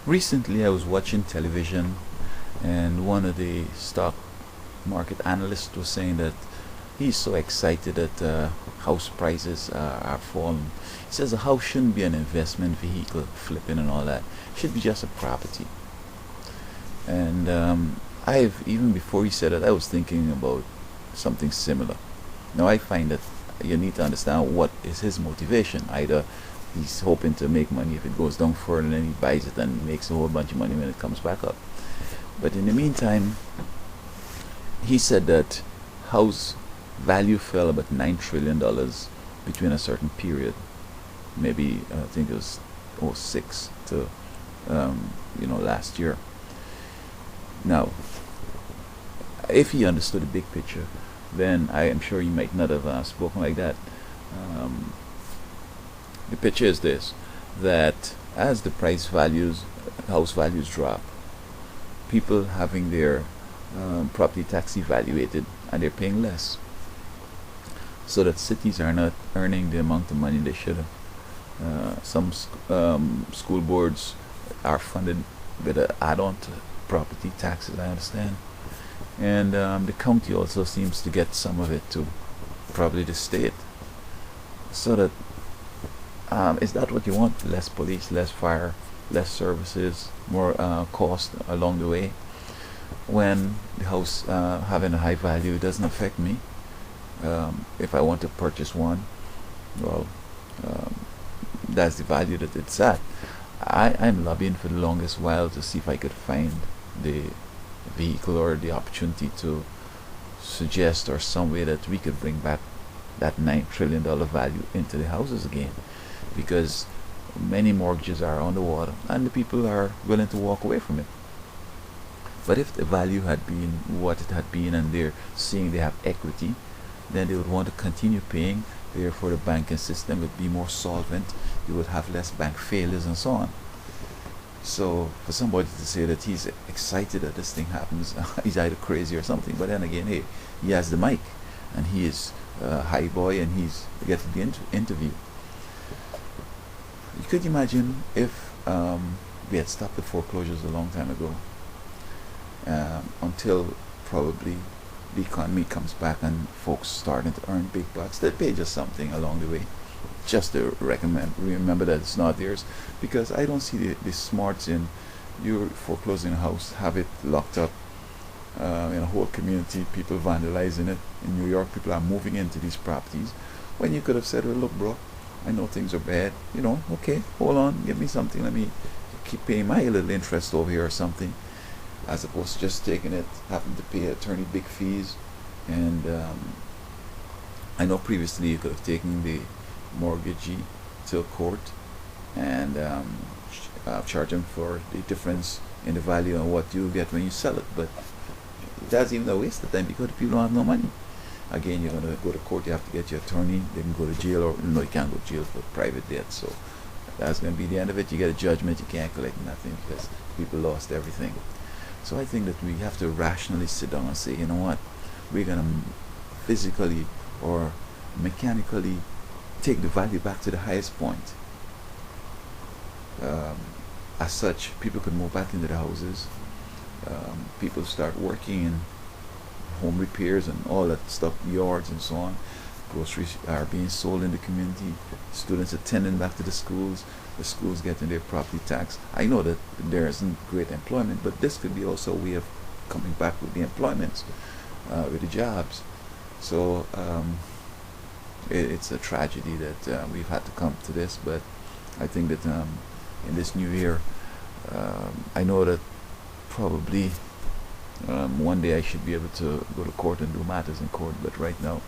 Recently, I was watching television, and one of the stock market analysts was saying that he's so excited that house prices are falling. He says a house shouldn't be an investment vehicle, flipping and all that. It should be just a property. And I've even before he said it, I was thinking about something similar. Now I find that you need to understand what is his motivation. Either he's hoping to make money if it goes down further, and then he buys it and makes a whole bunch of money when it comes back up. But in the meantime, he said that house value fell about $9 trillion between a certain period. Maybe I think it was '06 to last year. Now, if he understood the big picture, then I am sure he might not have spoken like that. Um, the picture is this: that as the house values drop, people having their property tax evaluated and they're paying less, so that cities are not earning the amount of money they should have. Some school boards are funded with an add-on to property taxes, I understand, and the county also seems to get some of it too, probably the state. So that is that what you want? Less police, less fire, less services, more cost along the way. When the house having a high value doesn't affect me. If I want to purchase one, well, um, that's the value that it's at. I'm lobbying for the longest while to see if I could find the vehicle or the opportunity to suggest or some way that we could bring back that $9 trillion value into the houses again, because many mortgages are on the water and the people are willing to walk away from it. But if the value had been what it had been and they're seeing they have equity, then they would want to continue paying. Therefore, the banking system would be more solvent. You would have less bank failures and so on. So, for somebody to say that he's excited that this thing happens, he's either crazy or something. But then again, hey, he has the mic, and he is a high boy, and he's getting the interview. You could imagine if we had stopped the foreclosures a long time ago, until probably the economy comes back and folks starting to earn big bucks. They pay just something along the way, just to remember that it's not theirs, because I don't see the smarts in you foreclosing a house, have it locked up in a whole community, people vandalizing it. In New York, people are moving into these properties when you could have said, well, look, bro, I know things are bad, okay, hold on, give me something, let me keep paying my little interest over here or something, as opposed to just taking it, having to pay attorney big fees. And I know previously you could have taken the mortgagee to court and charge them for the difference in the value of what you get when you sell it. But that's even a waste of time because people don't have no money. Again, you're going to go to court, you have to get your attorney, they can go to jail, or no, you can't go to jail for private debt. So that's going to be the end of it. You get a judgment, you can't collect nothing because people lost everything. So I think that we have to rationally sit down and say, you know what, we're going to physically or mechanically take the value back to the highest point. As such, people could move back into the houses. People start working in home repairs and all that stuff, yards and so on. Groceries are being sold in the community. Students attending back to the schools getting their property tax. I know that there isn't great employment, but this could be also a way of coming back with the employments, with the jobs. So it's a tragedy that we've had to come to this, but I think that in this new year, I know that probably one day I should be able to go to court and do matters in court, but right now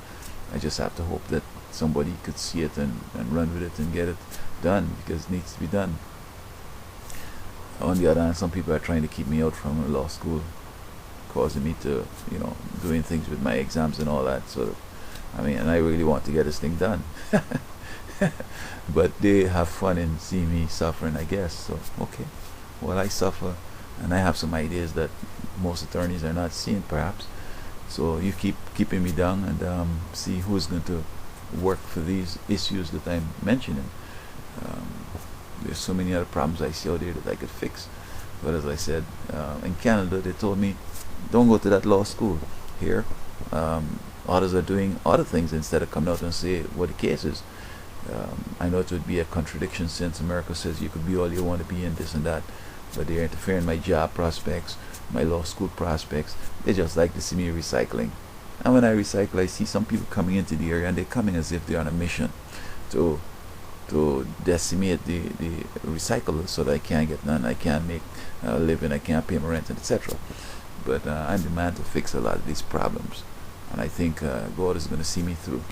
I just have to hope that somebody could see it and run with it and get it done, because it needs to be done. On the other hand, some people are trying to keep me out from law school, causing me to, doing things with my exams and all that. So, and I really want to get this thing done. But they have fun in seeing me suffering, I guess. So, okay, well, I suffer, and I have some ideas that most attorneys are not seeing, perhaps. So you keep keeping me down and see who's going to work for these issues that I'm mentioning. There's so many other problems I see out there that I could fix. But as I said, in Canada, they told me, don't go to that law school. Here, others are doing other things instead of coming out and say what the case is. I know it would be a contradiction since America says you could be all you want to be and this and that, but they're interfering in my job prospects, my law school prospects. They just like to see me recycling. And when I recycle, I see some people coming into the area and they're coming as if they're on a mission to decimate the recyclers so that I can't get none, I can't make a living, I can't pay my rent, etc. But I'm the man to fix a lot of these problems, and I think God is going to see me through.